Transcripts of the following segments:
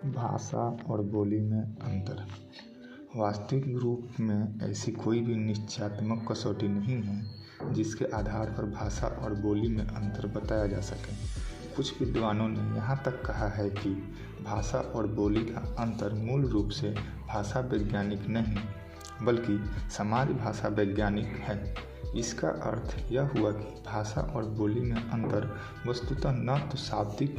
भाषा और बोली में अंतर। वास्तविक रूप में ऐसी कोई भी निश्चयात्मक कसौटी नहीं है जिसके आधार पर भाषा और बोली में अंतर बताया जा सके। कुछ विद्वानों ने यहाँ तक कहा है कि भाषा और बोली का अंतर मूल रूप से भाषा वैज्ञानिक नहीं बल्कि समाज भाषा वैज्ञानिक है। इसका अर्थ यह हुआ कि भाषा और बोली में अंतर वस्तुतः न तो शाब्दिक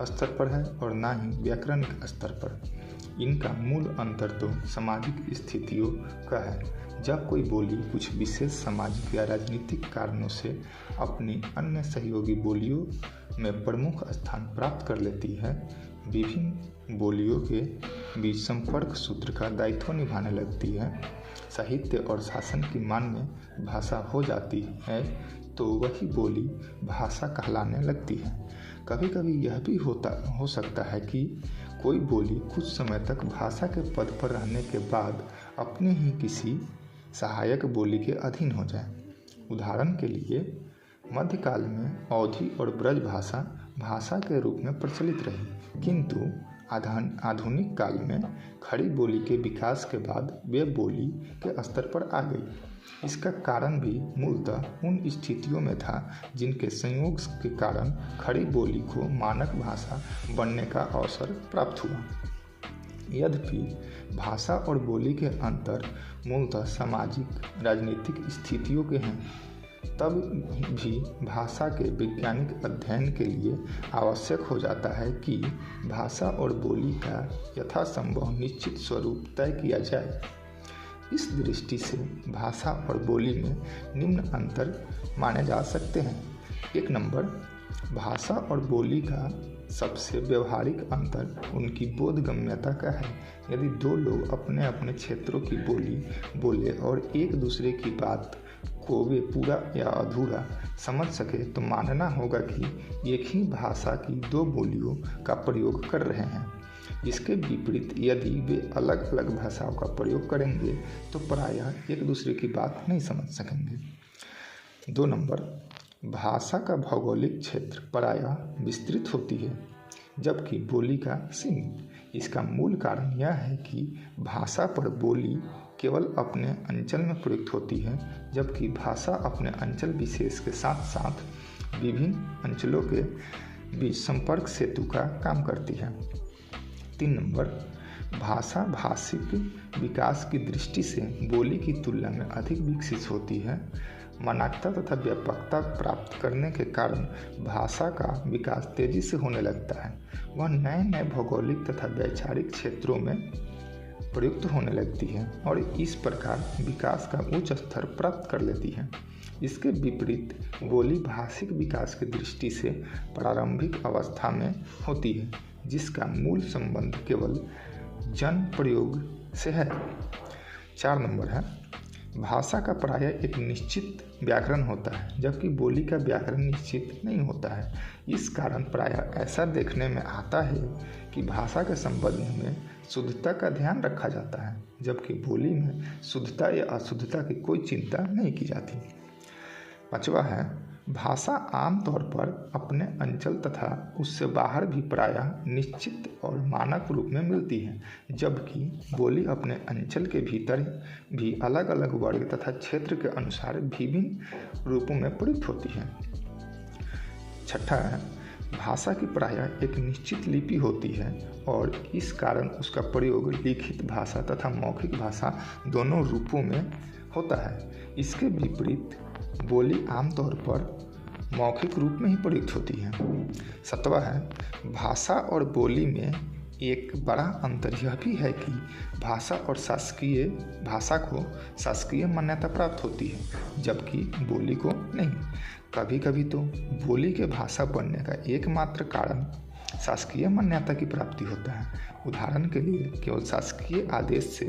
स्तर पर है और न ही व्याकरणिक स्तर पर। इनका मूल अंतर तो सामाजिक स्थितियों का है। जब कोई बोली कुछ विशेष सामाजिक या राजनीतिक कारणों से अपनी अन्य सहयोगी बोलियों में प्रमुख स्थान प्राप्त कर लेती है, विभिन्न बोलियों के बीच संपर्क सूत्र का दायित्व निभाने लगती है, साहित्य और शासन की मान्य भाषा हो जाती है, तो वही बोली भाषा कहलाने लगती है। कभी कभी यह भी हो सकता है कि कोई बोली कुछ समय तक भाषा के पद पर रहने के बाद अपनी ही किसी सहायक बोली के अधीन हो जाए। उदाहरण के लिए मध्यकाल में अवधी और ब्रज भाषा भाषा के रूप में प्रचलित रही, किंतु आधुनिक काल में खड़ी बोली के विकास के बाद वे बोली के स्तर पर आ गई। इसका कारण भी मूलतः उन स्थितियों में था जिनके संयोग के कारण खड़ी बोली को मानक भाषा बनने का अवसर प्राप्त हुआ। यद्यपि भाषा और बोली के अंतर मूलतः सामाजिक राजनीतिक स्थितियों के हैं, तब भी भाषा के वैज्ञानिक अध्ययन के लिए आवश्यक हो जाता है कि भाषा और बोली का यथासंभव निश्चित स्वरूप तय किया जाए। इस दृष्टि से भाषा और बोली में निम्न अंतर माने जा सकते हैं। 1 नंबर, भाषा और बोली का सबसे व्यवहारिक अंतर उनकी बोधगम्यता का है। यदि दो लोग अपने अपने क्षेत्रों की बोली बोले और एक दूसरे की बात को वे पूरा या अधूरा समझ सके तो मानना होगा कि एक ही भाषा की दो बोलियों का प्रयोग कर रहे हैं। इसके विपरीत यदि वे अलग अलग भाषाओं का प्रयोग करेंगे तो प्रायः एक दूसरे की बात नहीं समझ सकेंगे। 2 नंबर, भाषा का भौगोलिक क्षेत्र प्रायः विस्तृत होती है जबकि बोली का सीमित। इसका मूल कारण यह है कि भाषा पर बोली केवल अपने अंचल में प्रयुक्त होती है, जबकि भाषा अपने अंचल विशेष के साथ साथ विभिन्न अंचलों के बीच संपर्क सेतु का काम करती है। 3 नंबर, भाषा भाषिक विकास की दृष्टि से बोली की तुलना में अधिक विकसित होती है। मानकता तथा व्यापकता प्राप्त करने के कारण भाषा का विकास तेजी से होने लगता है। वह नए नए भौगोलिक तथा वैचारिक क्षेत्रों में प्रयुक्त होने लगती है और इस प्रकार विकास का उच्च स्तर प्राप्त कर लेती है। इसके विपरीत बोली भाषिक विकास की दृष्टि से प्रारंभिक अवस्था में होती है, जिसका मूल संबंध केवल जन प्रयोग से है। 4 नंबर है, भाषा का प्रायः एक निश्चित व्याकरण होता है जबकि बोली का व्याकरण निश्चित नहीं होता है। इस कारण प्रायः ऐसा देखने में आता है कि भाषा के संबंध में शुद्धता का ध्यान रखा जाता है, जबकि बोली में शुद्धता या अशुद्धता की कोई चिंता नहीं की जाती। 5वां है, भाषा आमतौर पर अपने अंचल तथा उससे बाहर भी प्रायः निश्चित और मानक रूप में मिलती है, जबकि बोली अपने अंचल के भीतर भी अलग अलग वर्ग तथा क्षेत्र के अनुसार विभिन्न रूपों में प्रयुक्त होती है। 6वां है, भाषा की प्रायः एक निश्चित लिपि होती है और इस कारण उसका प्रयोग लिखित भाषा तथा मौखिक भाषा दोनों रूपों में होता है। इसके विपरीत बोली आमतौर पर मौखिक रूप में ही प्रयुक्त होती है। 7वां है, भाषा और बोली में एक बड़ा अंतर यह भी है कि भाषा को शासकीय मान्यता प्राप्त होती है जबकि बोली को नहीं। कभी कभी तो बोली के भाषा बनने का एकमात्र कारण शासकीय मान्यता की प्राप्ति होता है। उदाहरण के लिए केवल शासकीय आदेश से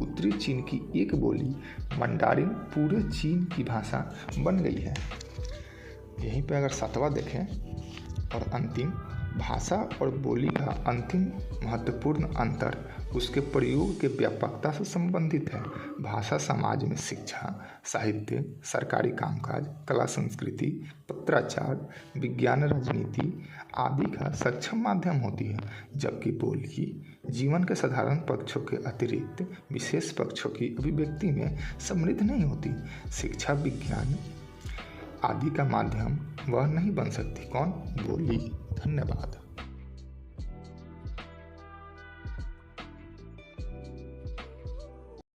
उत्तरी चीन की एक बोली मंडारिन पूरे चीन की भाषा बन गई है। यहीं पे अगर 7वां देखें और अंतिम भाषा और बोली का अंतिम महत्वपूर्ण अंतर उसके प्रयोग के व्यापकता से संबंधित है। भाषा समाज में शिक्षा, साहित्य, सरकारी कामकाज, कला संस्कृति, पत्राचार, विज्ञान, राजनीति आदि का सक्षम माध्यम होती है, जबकि बोली जीवन के साधारण पक्षों के अतिरिक्त विशेष पक्षों की अभिव्यक्ति में समृद्ध नहीं होती। शिक्षा, विज्ञान आदि का माध्यम वह नहीं बन सकती। कौन? बोली। धन्यवाद।